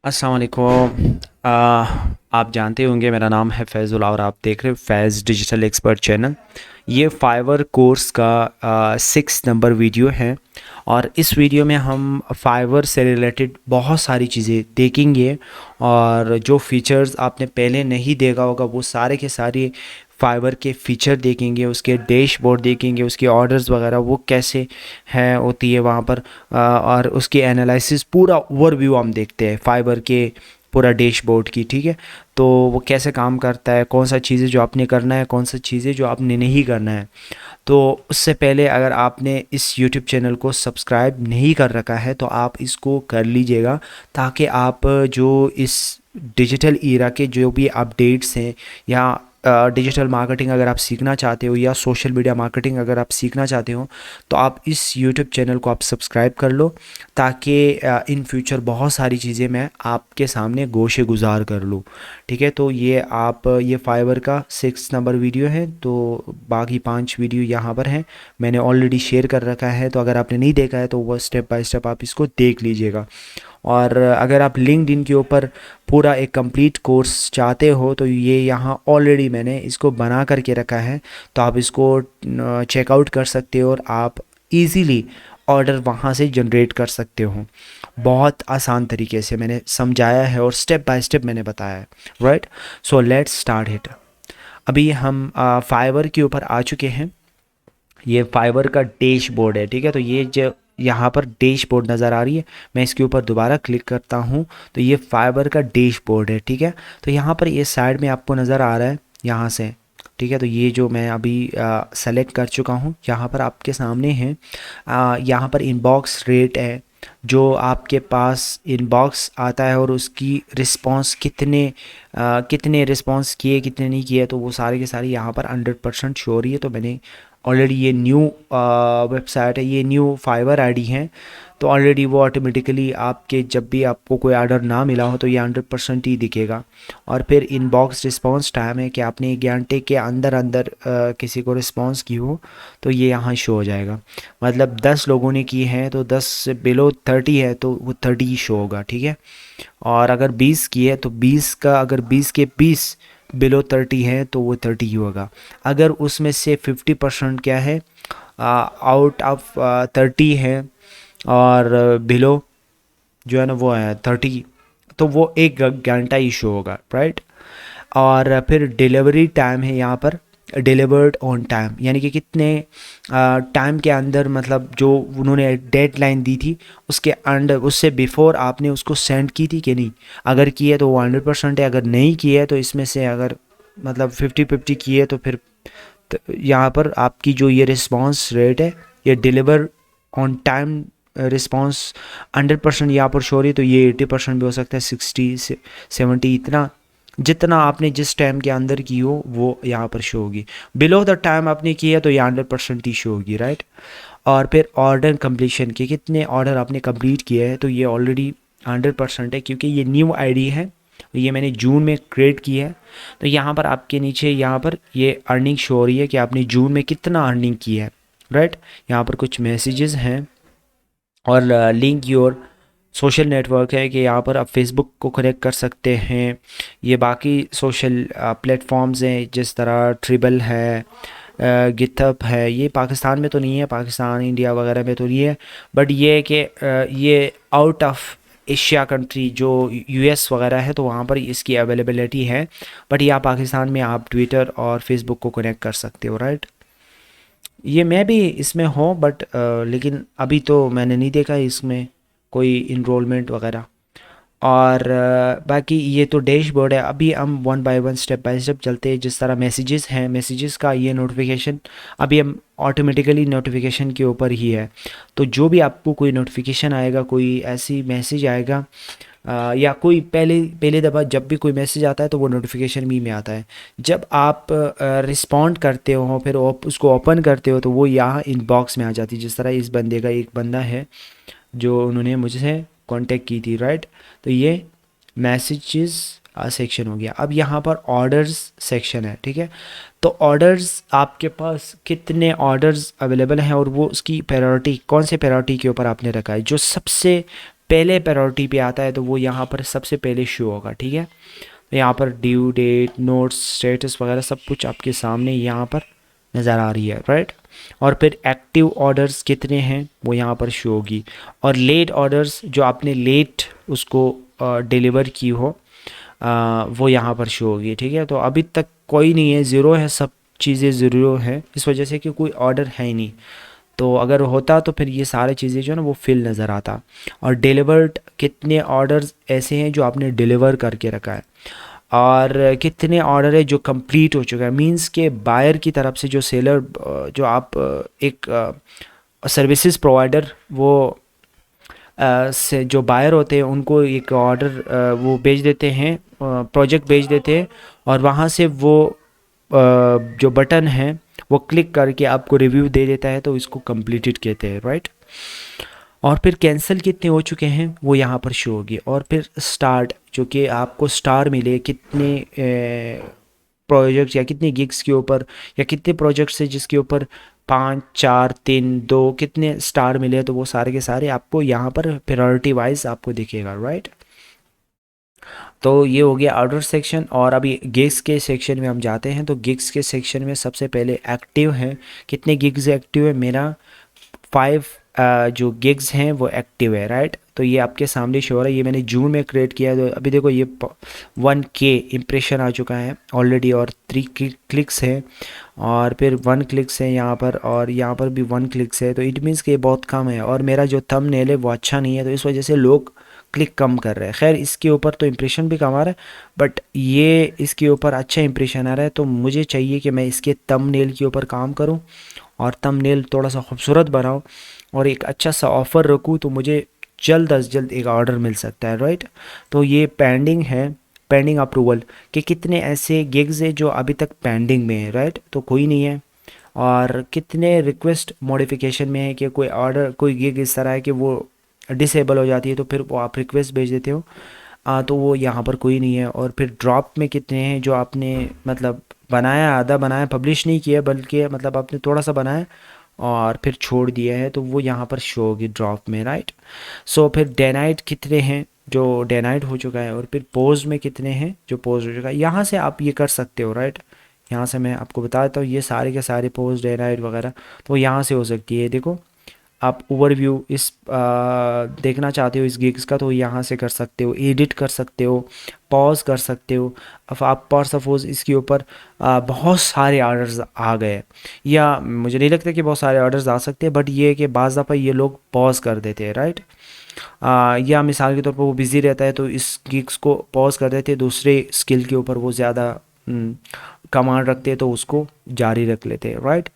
अस्सलाम वालेकुम। आप जानते होंगे मेरा नाम है फैज़ुल और आप देख रहे हो फैज़ डिजिटल एक्सपर्ट चैनल। ये फाइवर कोर्स का 6 नंबर वीडियो है और इस वीडियो में हम फाइवर से रिलेटेड बहुत सारी चीज़ें देखेंगे और जो फीचर्स आपने पहले नहीं देखा होगा वो सारे के सारे फाइवर के फीचर देखेंगे, उसके डैशबोर्ड देखेंगे, उसके ऑर्डर्स वगैरह वो कैसे है होती है वहाँ पर। और उसकी एनालिसिस पूरा ओवरव्यू हम देखते हैं फाइबर के पूरा डैशबोर्ड की, ठीक है। तो वो कैसे काम करता है, कौन सा चीज़ें जो आपने करना है, कौन सा चीज़ें जो आपने नहीं करना है। तो उससे पहले अगर आपने इस यूट्यूब चैनल को सब्सक्राइब नहीं कर रखा है तो आप इसको कर लीजिएगा, ताकि आप जो इस डिजिटल ईरा के जो भी अपडेट्स हैं या डिजिटल मार्केटिंग अगर आप सीखना चाहते हो या सोशल मीडिया मार्केटिंग अगर आप सीखना चाहते हो तो आप इस यूट्यूब चैनल को आप सब्सक्राइब कर लो, ताकि इन फ्यूचर बहुत सारी चीज़ें मैं आपके सामने गोशे गुजार कर लूँ, ठीक है। तो ये फाइवर का 6 नंबर वीडियो है, तो बाकी 5 वीडियो यहाँ पर हैं, मैंने ऑलरेडी शेयर कर रखा है। तो अगर आपने नहीं देखा है तो वो स्टेप बाय स्टेप आप इसको देख लीजिएगा। और अगर आप लिंक्डइन के ऊपर पूरा एक कंप्लीट कोर्स चाहते हो तो ये यहाँ ऑलरेडी मैंने इसको बना करके रखा है, तो आप इसको चेकआउट कर सकते हो और आप इजीली ऑर्डर वहाँ से जनरेट कर सकते हो। बहुत आसान तरीके से मैंने समझाया है और स्टेप बाय स्टेप मैंने बताया है, right. So let's start it. अभी हम फाइवर के ऊपर आ चुके हैं। ये फाइवर का डैशबोर्ड है, ठीक है। तो ये जो यहाँ पर डैशबोर्ड नज़र आ रही है, मैं इसके ऊपर दोबारा क्लिक करता हूँ तो ये फाइबर का डैशबोर्ड है, ठीक है। तो यहाँ पर ये साइड में आपको नज़र आ रहा है यहाँ से, ठीक है। तो ये जो मैं अभी सेलेक्ट कर चुका हूँ, यहाँ पर आपके सामने है। यहाँ पर इनबॉक्स रेट है, जो आपके पास इनबॉक्स आता है और उसकी रिस्पांस कितने रिस्पांस किए कितने नहीं किए, तो वो सारे के सारे यहाँ पर 100% शो हो रही है। तो मैंने ऑलरेडी ये न्यू वेबसाइट है, ये न्यू फाइवर आईडी है, तो ऑलरेडी वो ऑटोमेटिकली आपके जब भी आपको कोई ऑर्डर ना मिला हो तो ये 100% ही दिखेगा। और फिर इनबॉक्स रिस्पांस टाइम है कि आपने 1 घंटे के अंदर अंदर किसी को रिस्पांस की हो तो ये यहाँ शो हो जाएगा। मतलब 10 लोगों ने की है तो 10 से बिलो 30 है तो वो 30 ही शो होगा, ठीक है। और अगर 20 की है तो 20 का, अगर 20 के 20 बिलो 30 है तो वो 30 ही होगा। अगर उसमें से 50% क्या है, आउट ऑफ 30 है और बिलो जो है ना वो है 30, तो वो 1 घंटा ही शो होगा, राइट। और फिर डिलीवरी टाइम है यहाँ पर, डिलीवर्ड ऑन टाइम, यानी कि कितने टाइम के अंदर, मतलब जो उन्होंने डेडलाइन दी थी उसके अंडर, उससे बिफोर आपने उसको सेंड की थी कि नहीं। अगर की है तो वो 100% है, अगर नहीं की है तो इसमें से अगर मतलब 50-50 की है तो फिर यहाँ पर आपकी जो ये रिस्पांस रेट है, ये डिलीवर ऑन टाइम रिस्पांस 100% यहाँ पर शो रही है, तो ये 80% भी हो सकता है, 60 से 70, इतना जितना आपने जिस टाइम के अंदर की हो वो यहाँ पर शो होगी। बिलो द टाइम आपने किया तो ये 100% ही शो होगी, राइट। और फिर ऑर्डर कंप्लीशन के कितने ऑर्डर आपने कंप्लीट किए हैं, तो ये ऑलरेडी 100% है, क्योंकि ये न्यू आईडी है, ये मैंने जून में क्रिएट की है। तो यहाँ पर आपके नीचे यहाँ पर ये अर्निंग शो हो रही है कि आपने जून में कितना अर्निंग की है, राइट। यहाँ पर कुछ मैसेजेस हैं और लिंक योर सोशल नेटवर्क है कि यहाँ पर आप फेसबुक को कनेक्ट कर सकते हैं। ये बाकी सोशल प्लेटफॉर्म्स हैं जिस तरह ट्रिबल है, गिटहब है। ये पाकिस्तान में तो नहीं है, पाकिस्तान इंडिया वगैरह में तो नहीं है, बट ये है कि ये आउट ऑफ एशिया कंट्री जो यूएस वगैरह है तो वहाँ पर इसकी अवेलेबिलिटी है। बट यहाँ पाकिस्तान में आप ट्विटर और फेसबुक को कनेक्ट कर सकते हो, राइट। ये मैं भी इसमें हूँ बट लेकिन अभी तो मैंने नहीं देखा है इसमें कोई इनरोलमेंट वगैरह। और बाकी ये तो डैशबोर्ड है। अभी हम one by one step by step चलते हैं। जिस तरह मैसेजेस हैं, मैसेजेस का ये नोटिफिकेशन अभी हम ऑटोमेटिकली नोटिफिकेशन के ऊपर ही है। तो जो भी आपको कोई नोटिफिकेशन आएगा, कोई ऐसी मैसेज आएगा या कोई पहले पहले दफ़ा जब भी कोई मैसेज आता है तो वो नोटिफिकेशन में आता है। जब आप रिस्पॉन्ड करते हो फिर उसको ओपन करते हो तो वो यहाँ इनबॉक्स में आ जाती है। जिस तरह इस बंदे का एक बंदा है जो उन्होंने मुझसे कांटेक्ट की थी, राइट। तो ये मैसेजेस सेक्शन हो गया। अब यहाँ पर ऑर्डर्स सेक्शन है, ठीक है। तो ऑर्डर्स आपके पास कितने ऑर्डर्स अवेलेबल हैं और वो उसकी प्रायोरिटी कौन से प्रायोरिटी के ऊपर आपने रखा है। जो सबसे पहले प्रायोरिटी पे आता है तो वो यहाँ पर सबसे पहले शो होगा, ठीक है। तो यहाँ पर ड्यू डेट, नोट्स, स्टेटस वगैरह सब कुछ आपके सामने यहाँ पर नज़र आ रही है, राइट। और फिर एक्टिव ऑर्डर्स कितने हैं वो यहाँ पर शो होगी, और लेट ऑर्डर्स जो आपने लेट उसको डिलीवर की हो वो यहाँ पर शो होगी, ठीक है। तो अभी तक कोई नहीं है, ज़ीरो है, सब चीज़ें ज़ीरो है, इस वजह से कि कोई ऑर्डर है ही नहीं। तो अगर होता तो फिर ये सारी चीज़ें जो है ना वो फिल नज़र आता। और डिलीवर्ड कितने ऑर्डर्स ऐसे हैं जो आपने डिलीवर करके रखा है, और कितने ऑर्डर है जो कंप्लीट हो चुका है, मींस के बायर की तरफ से जो सेलर जो आप एक सर्विसेज प्रोवाइडर वो से जो बायर होते हैं उनको एक ऑर्डर वो भेज देते हैं, प्रोजेक्ट भेज देते हैं, और वहाँ से वो जो बटन है वो क्लिक करके आपको रिव्यू दे देता है, तो इसको कंप्लीटेड कहते हैं, राइट। और फिर कैंसिल कितने हो चुके हैं वो यहाँ पर शो होगी। और फिर स्टार्ट, जो कि आपको स्टार मिले कितने प्रोजेक्ट्स या कितने गिग्स के ऊपर, या कितने प्रोजेक्ट्स है जिसके ऊपर 5, 4, 3, 2 कितने स्टार मिले, तो वो सारे के सारे आपको यहाँ पर प्रायोरिटी वाइज आपको दिखेगा, राइट। तो ये हो गया ऑर्डर सेक्शन। और अभी गिग्स के सेक्शन में हम जाते हैं। तो गिग्स के सेक्शन में सबसे पहले एक्टिव हैं, कितने गिग्स एक्टिव है, मेरा 5 जो गिग्स हैं वो एक्टिव है, राइट। तो ये आपके सामने शो हो रहा है, ये मैंने जून में क्रिएट किया है। तो अभी देखो ये 1K इम्प्रेशन आ चुका है ऑलरेडी, और 3 क्लिक्स हैं, और फिर 1 क्लिक्स है यहाँ पर, और यहाँ पर भी 1 क्लिक्स है। तो इट मीन्स कि ये बहुत कम है, और मेरा जो थंबनेल है वो अच्छा नहीं है, तो इस वजह से लोग क्लिक कम कर रहे हैं। खैर इसके ऊपर तो इम्प्रेशन भी कम आ रहा है, बट ये इसके ऊपर अच्छा इम्प्रेशन आ रहा है। तो मुझे चाहिए कि मैं इसके थंबनेल के ऊपर काम करूँ, और थंबनेल थोड़ा सा खूबसूरत बनाऊँ, और एक अच्छा सा ऑफ़र रखूँ, तो मुझे जल्द अज जल्द एक ऑर्डर मिल सकता है, राइट। तो ये पेंडिंग है, पेंडिंग अप्रूवल, कि कितने ऐसे गिग्स है जो अभी तक पेंडिंग में है, राइट। तो कोई नहीं है। और कितने रिक्वेस्ट मॉडिफिकेशन में है, कि कोई ऑर्डर, कोई गिग इस तरह है कि वो डिसेबल हो जाती है, तो फिर वो आप रिक्वेस्ट भेज देते हो, तो वो यहाँ पर कोई नहीं है। और फिर ड्रॉप में कितने हैं जो आपने मतलब बनाया, आधा बनाया, पब्लिश नहीं किया, बल्कि मतलब आपने थोड़ा सा बनाया और फिर छोड़ दिया है, तो वो यहाँ पर शो होगी ड्रॉप में, राइट। सो फिर डेनाइट कितने हैं जो डेनाइट हो चुका है, और फिर पोज में कितने हैं जो पोज हो चुका है। यहाँ से आप ये कर सकते हो, राइट। यहाँ से मैं आपको बता देता हूँ, ये सारे के सारे पोज डेनाइट वगैरह तो यहाँ से हो सकती है। देखो आप ओवरव्यू इस देखना चाहते हो इस गिग्स का, तो यहाँ से कर सकते हो, एडिट कर सकते हो, पॉज कर सकते हो। अब आप पर सपोज इसके ऊपर बहुत सारे ऑर्डर्स आ गए, या मुझे नहीं लगता कि बहुत सारे ऑर्डर्स आ सकते हैं, बट ये है कि बाज़ दफ़ा ये लोग पॉज कर देते हैं, राइट। या मिसाल के तौर पर वो बिज़ी रहता है तो इस गिग्स को पॉज कर देते हैं, दूसरे स्किल के ऊपर वो ज़्यादा कमांड रखते हैं तो उसको जारी रख लेते हैं, राइट।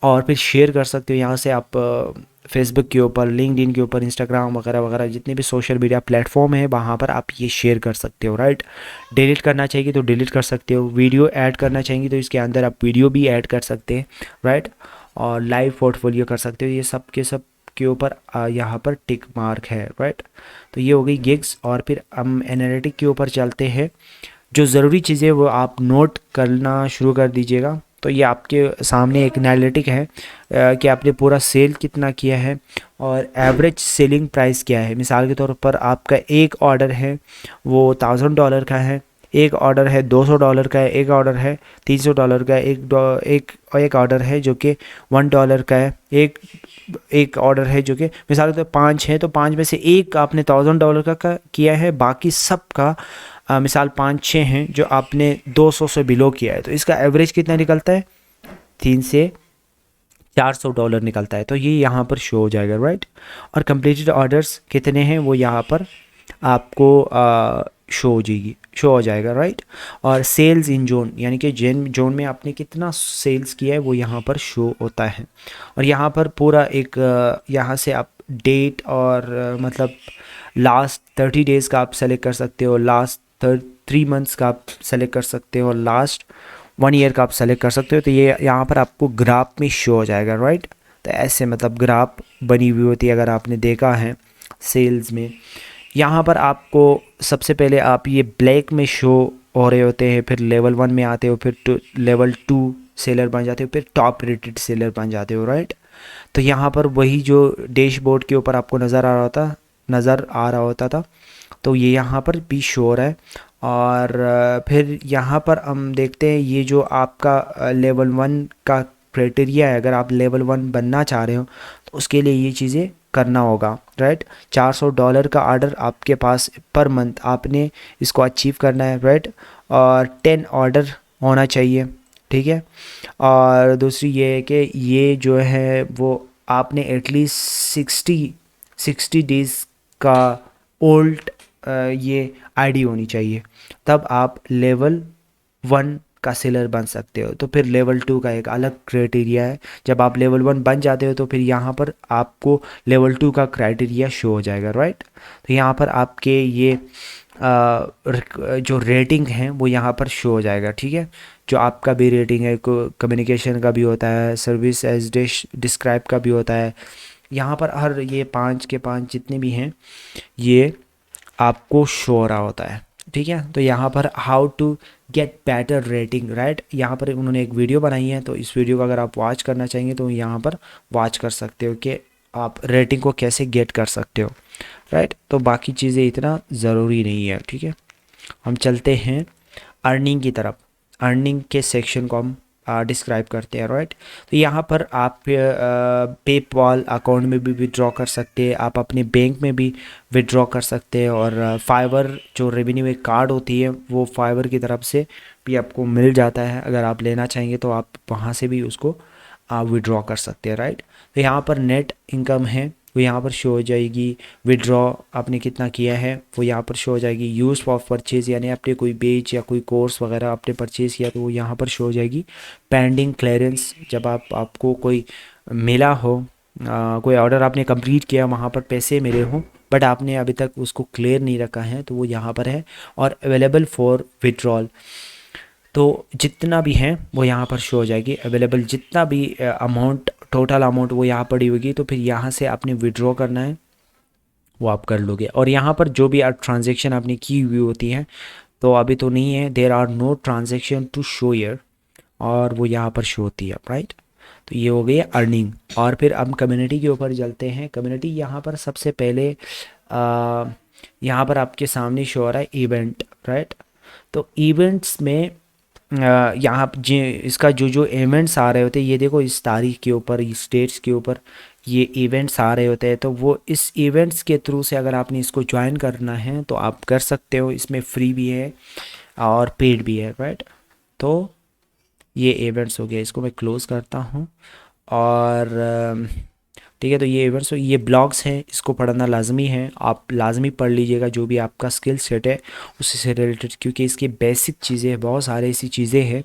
और फिर शेयर कर सकते हो यहाँ से आप फेसबुक के ऊपर, लिंक्डइन के ऊपर, इंस्टाग्राम वगैरह वगैरह जितने भी सोशल मीडिया प्लेटफॉर्म है वहाँ पर आप ये शेयर कर सकते हो, राइट। डिलीट करना चाहिए तो डिलीट कर सकते हो, वीडियो ऐड करना चाहिए तो इसके अंदर आप वीडियो भी ऐड कर सकते हैं, राइट। और लाइव पोर्टफोलियो कर सकते हो, ये सब के ऊपर यहाँ पर टिक मार्क है, राइट। तो ये हो गई गिग्स। और फिर हम एनालिटिक के ऊपर चलते हैं। जो ज़रूरी चीज़ें वो आप नोट करना शुरू कर दीजिएगा। तो ये आपके सामने एक एनालिटिक है कि आपने पूरा सेल कितना किया है, और एवरेज सेलिंग प्राइस क्या है। मिसाल के तौर पर आपका एक ऑर्डर है वो $1000 का है, एक ऑर्डर है $200 का है, एक ऑर्डर है $300 का है, एक ऑर्डर है जो कि $1 का है, एक ऑर्डर है जो कि मिसाल के तौर 5 है, तो 5 में से एक आपने $1000 का किया है, बाकी सब का मिसाल 5-6 हैं जो आपने 200 से बिलो किया है। तो इसका एवरेज कितना निकलता है, $300 से $400 निकलता है। तो ये यहाँ पर शो हो जाएगा, राइट। और कंप्लीटेड ऑर्डर्स कितने हैं वो यहाँ पर आपको शो हो जाएगा, राइट। और सेल्स इन जोन, यानी कि जिन जोन में आपने कितना सेल्स किया है वो यहाँ पर शो होता है। और यहाँ पर पूरा एक यहाँ से आप डेट और मतलब लास्ट 30 डेज़ का आप सेलेक्ट कर सकते हो, लास्ट 3 मंथ्स का आप सेलेक्ट कर सकते हो, और लास्ट 1 ईयर का आप सेलेक्ट कर सकते हो। तो ये यहाँ पर आपको ग्राफ में शो हो जाएगा, राइट। तो ऐसे मतलब ग्राफ बनी हुई होती है, अगर आपने देखा है सेल्स में। यहाँ पर आपको सबसे पहले आप ये ब्लैक में शो हो रहे होते हैं, फिर लेवल 1 में आते हो, फिर लेवल 2 सेलर बन जाते हो, फिर टॉप रेटेड सेलर बन जाते हो, राइट। तो यहाँ पर वही जो डैशबोर्ड के ऊपर आपको नज़र आ रहा था नज़र आ रहा होता था, तो ये यहाँ पर भी शो हो रहा है। और फिर यहाँ पर हम देखते हैं ये जो आपका लेवल 1 का क्राइटेरिया है, अगर आप लेवल 1 बनना चाह रहे हो तो उसके लिए ये चीज़ें करना होगा, राइट। $400 का ऑर्डर आपके पास पर मंथ, आपने इसको अचीव करना है, राइट। और 10 ऑर्डर होना चाहिए, ठीक है। और दूसरी ये है कि ये जो है वो आपने एटलीस्ट 60 डेज़ का ओल्ड ये आईडी होनी चाहिए, तब आप लेवल 1 का सेलर बन सकते हो। तो फिर लेवल 2 का एक अलग क्राइटेरिया है। जब आप लेवल 1 बन जाते हो तो फिर यहाँ पर आपको लेवल 2 का क्राइटेरिया शो हो जाएगा, राइट। तो यहाँ पर आपके ये जो रेटिंग है वो यहाँ पर शो हो जाएगा, ठीक है। जो आपका भी रेटिंग है, कम्युनिकेशन का भी होता है, सर्विस एज डिस्क्राइब का भी होता है। यहाँ पर हर ये 5 के 5 जितने भी हैं ये आपको शो हो रहा होता है, ठीक है। तो यहाँ पर how to get better rating, right, यहाँ पर उन्होंने एक वीडियो बनाई है, तो इस वीडियो को अगर आप वॉच करना चाहेंगे तो यहाँ पर वॉच कर सकते हो कि आप रेटिंग को कैसे गेट कर सकते हो, राइट। तो बाकी चीज़ें इतना ज़रूरी नहीं है, ठीक है। हम चलते हैं अर्निंग की तरफ। अर्निंग के सेक्शन को हम डिस्क्राइब करते हैं, राइट। तो यहाँ पर आप पेपॉल अकाउंट में भी विड्रॉ कर सकते हैं, आप अपने बैंक में भी विड्रॉ कर सकते हैं, और फाइवर जो रेवेन्यू एक कार्ड होती है वो फाइवर की तरफ से भी आपको मिल जाता है। अगर आप लेना चाहेंगे तो आप वहाँ से भी उसको आप विड्रॉ कर सकते हैं, राइट। तो यहाँ पर नेट इनकम है वो यहाँ पर शो हो जाएगी। विड्रॉ आपने कितना किया है वो यहाँ पर शो हो जाएगी। यूज ऑफ परचेज यानी आपने कोई बेच या कोई कोर्स वगैरह आपने परचेज़ किया तो वो यहाँ पर शो हो जाएगी। पेंडिंग क्लियरेंस, जब आपको कोई मिला हो, कोई ऑर्डर आपने कंप्लीट किया, वहाँ पर पैसे मिले हों बट आपने अभी तक उसको क्लियर नहीं रखा है तो वो यहाँ पर है। और अवेलेबल फॉर विड्रॉल, तो जितना भी है वो यहाँ पर शो हो जाएगी। अवेलेबल जितना भी अमाउंट, टोटल अमाउंट वो यहाँ पड़ी होगी, तो फिर यहाँ से आपने विड्रॉ करना है वो आप कर लोगे। और यहाँ पर जो भी ट्रांजेक्शन आपने की हुई होती है, तो अभी तो नहीं है, there are no transaction to show year, और वो यहाँ पर शो होती है, राइट। तो ये हो गई अर्निंग। और फिर हम कम्युनिटी के ऊपर चलते हैं। कम्युनिटी यहाँ पर सबसे पहले यहाँ पर आपके सामने शो हो रहा है इवेंट, राइट। तो इवेंट्स में यहाँ जी इसका जो जो इवेंट्स आ रहे होते हैं, ये देखो इस तारीख के ऊपर, इस डेट्स के ऊपर ये इवेंट्स आ रहे होते हैं, तो वो इस इवेंट्स के थ्रू से अगर आपने इसको ज्वाइन करना है तो आप कर सकते हो। इसमें फ्री भी है और पेड भी है, राइट। तो ये इवेंट्स हो गया, इसको मैं क्लोज़ करता हूँ। और ठीक है, तो ये इवेंट्स, ये ब्लॉग्स हैं, इसको पढ़ना लाजमी है, आप लाजमी पढ़ लीजिएगा जो भी आपका स्किल सेट है उससे से रिलेटेड, क्योंकि इसकी बेसिक चीज़ें, बहुत सारी ऐसी चीज़ें हैं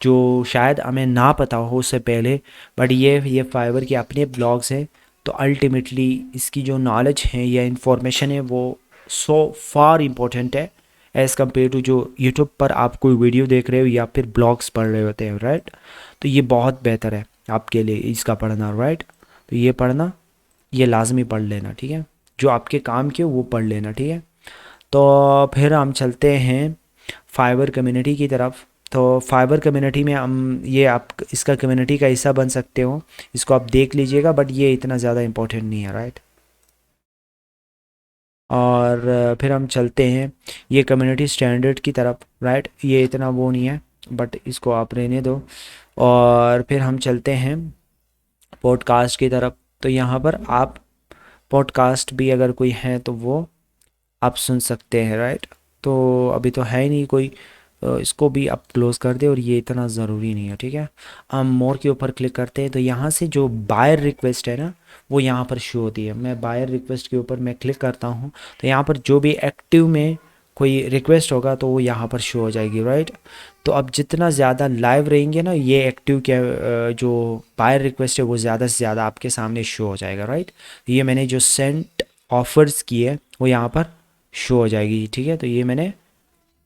जो शायद हमें ना पता हो उससे पहले। बट ये फाइवर के अपने ब्लॉग्स हैं, तो अल्टीमेटली इसकी जो नॉलेज है या इंफॉर्मेशन है वो सो फार इम्पोर्टेंट है एज़ कम्पेयर टू जो यूट्यूब पर आप कोई वीडियो देख रहे हो या फिर ब्लॉग्स पढ़ रहे होते हैं, राइट। तो ये बहुत बेहतर है आपके लिए इसका पढ़ना, राइट। तो ये पढ़ना, ये लाजमी पढ़ लेना, ठीक है। जो आपके काम के वो पढ़ लेना, ठीक है। तो फिर हम चलते हैं फाइबर कम्युनिटी की तरफ। तो फाइबर कम्युनिटी में हम ये आप इसका कम्युनिटी का हिस्सा बन सकते हो, इसको आप देख लीजिएगा, बट ये इतना ज़्यादा इम्पोर्टेंट नहीं है, राइट। और फिर हम चलते हैं ये कम्युनिटी स्टैंडर्ड की तरफ, राइट। ये इतना वो नहीं है बट इसको आप रहने दो। और फिर हम चलते हैं पॉडकास्ट की तरफ। तो यहाँ पर आप पॉडकास्ट भी अगर कोई है तो वो आप सुन सकते हैं, राइट। तो अभी तो है ही नहीं कोई, तो इसको भी आप क्लोज़ कर दे, और ये इतना ज़रूरी नहीं है, ठीक है। हम मोर के ऊपर क्लिक करते हैं तो यहाँ से जो बायर रिक्वेस्ट है ना वो यहाँ पर शो होती है। मैं बायर रिक्वेस्ट के ऊपर मैं क्लिक करता हूँ तो यहाँ पर जो भी एक्टिव में कोई रिक्वेस्ट होगा तो वो यहाँ पर शो हो जाएगी, राइट। तो अब जितना ज़्यादा लाइव रहेंगे ना ये एक्टिव के जो बायर रिक्वेस्ट है वो ज़्यादा से ज़्यादा आपके सामने शो हो जाएगा, राइट। ये मैंने जो सेंट ऑफर्स किए वो यहाँ पर शो हो जाएगी, ठीक है। तो ये मैंने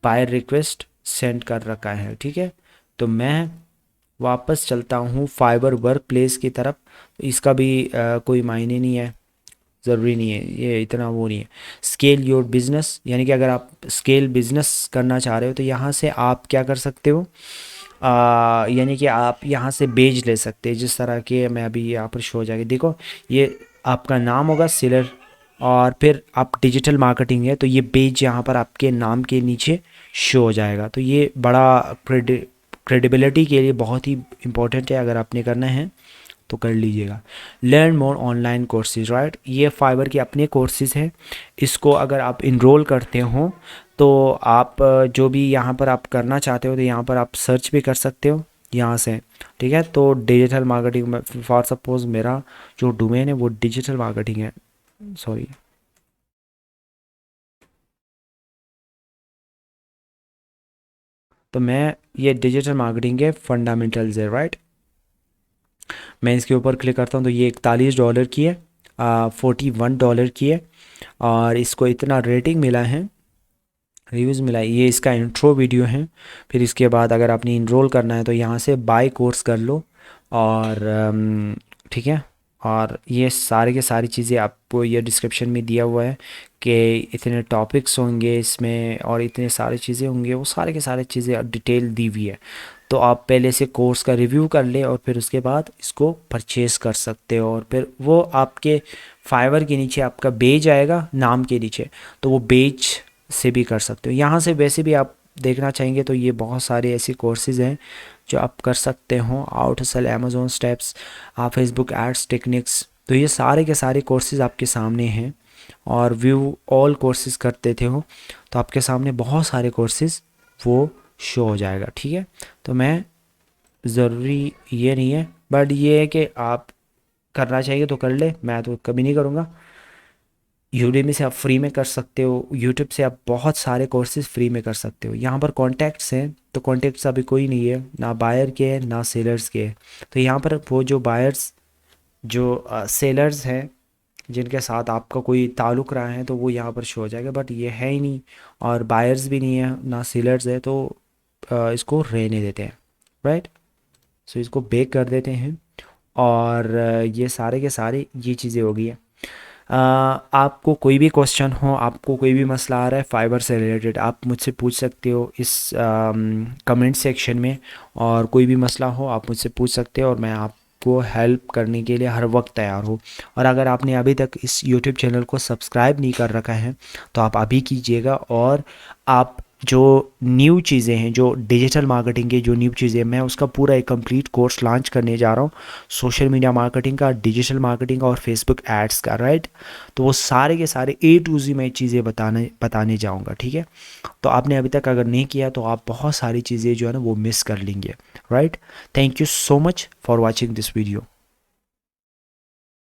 बायर रिक्वेस्ट सेंड कर रखा है, ठीक है। तो मैं वापस चलता हूँ फाइबर वर्क प्लेस की तरफ। इसका भी कोई मायने नहीं है, ज़रूरी नहीं है, ये इतना वो नहीं है। स्केल योर बिज़नेस, यानी कि अगर आप स्केल बिज़नेस करना चाह रहे हो तो यहाँ से आप क्या कर सकते हो, यानी कि आप यहाँ से बेच ले सकते हैं, जिस तरह के मैं अभी यहाँ पर शो हो जाएगी। देखो ये आपका नाम होगा सेलर और फिर आप डिजिटल मार्केटिंग है तो ये पेज यहाँ पर आपके नाम के नीचे शो हो जाएगा। तो ये बड़ा क्रेडिबिलिटी के लिए बहुत ही इम्पोर्टेंट है, अगर आपने करना है तो कर लीजिएगा। Learn more online courses, right, ये फाइवर के अपने कोर्सेज हैं। इसको अगर आप इनरोल करते हो तो आप जो भी यहाँ पर आप करना चाहते हो तो यहाँ पर आप सर्च भी कर सकते हो यहाँ से, ठीक है। तो डिजिटल मार्केटिंग में फॉर सपोज मेरा जो डोमेन है वो डिजिटल मार्केटिंग है, सॉरी, तो मैं ये डिजिटल मार्केटिंग के फंडामेंटल्स है, राइट। मैं इसके ऊपर क्लिक करता हूँ तो ये $41 की है, $41 की है, और इसको इतना रेटिंग मिला है, रिव्यूज़ मिला है। ये इसका इंट्रो वीडियो है। फिर इसके बाद अगर आपने इनरोल करना है तो यहाँ से बाय कोर्स कर लो, और ठीक है। और ये सारे के सारी चीज़ें आपको ये डिस्क्रिप्शन में दिया हुआ है कि इतने टॉपिक्स होंगे इसमें और इतने सारी चीज़ें होंगे, वो सारे के सारे चीज़ें डिटेल दी हुई है। तो आप पहले से कोर्स का रिव्यू कर ले और फिर उसके बाद इसको परचेज़ कर सकते हो, और फिर वो आपके फाइवर के नीचे आपका बेच आएगा नाम के नीचे, तो वो बेच से भी कर सकते हो। यहाँ से वैसे भी आप देखना चाहेंगे तो ये बहुत सारे ऐसे कोर्सेज हैं जो आप कर सकते हो। आउट हसल, अमेज़ॉन स्टेप्स, आप फेसबुक एड्स टेक्निक्स, तो ये सारे के सारे कोर्सेज आपके सामने हैं। और व्यू ऑल कोर्सेज कर देते हो तो आपके सामने बहुत सारे कोर्सेज वो शो हो जाएगा, ठीक है। तो मैं ज़रूरी ये नहीं है, बट ये है कि आप करना चाहिए तो कर ले, मैं तो कभी नहीं करूँगा। यूडेमी से आप फ्री में कर सकते हो, यूट्यूब से आप बहुत सारे कोर्सेज फ्री में कर सकते हो। यहाँ पर कॉन्टैक्ट्स हैं तो कॉन्टैक्ट्स अभी कोई नहीं है, ना बायर के हैं ना सेलर्स के हैं। तो यहाँ पर वो जो बायर्स, जो सेलर्स हैं जिनके साथ आपका कोई ताल्लुक़ रहा है तो वो यहाँ पर शो हो जाएगा, बट ये है ही नहीं, और बायर्स भी नहीं है ना सेलर्स है, तो इसको रहने देते हैं, राइट। सो इसको बेक कर देते हैं, और ये सारे के सारे ये चीज़ें हो गई है। आपको कोई भी क्वेश्चन हो, आपको कोई भी मसला आ रहा है फाइबर से रिलेटेड, आप मुझसे पूछ सकते हो इस कमेंट सेक्शन में, और कोई भी मसला हो आप मुझसे पूछ सकते हो और मैं आपको हेल्प करने के लिए हर वक्त तैयार हूँ। और अगर आपने अभी तक इस यूट्यूब चैनल को सब्सक्राइब नहीं कर रखा है तो आप अभी कीजिएगा। और आप जो न्यू चीज़ें हैं, जो डिजिटल मार्केटिंग की जो न्यू चीज़ें, मैं उसका पूरा एक कंप्लीट कोर्स लॉन्च करने जा रहा हूँ, सोशल मीडिया मार्केटिंग का, डिजिटल मार्केटिंग का और फेसबुक एड्स का, राइट। तो वो सारे के सारे A to Z मैं चीज़ें बताने जाऊँगा, ठीक है। तो आपने अभी तक अगर नहीं किया तो आप बहुत सारी चीज़ें जो है ना वो मिस कर लेंगे, right. Thank you so much for watching this video.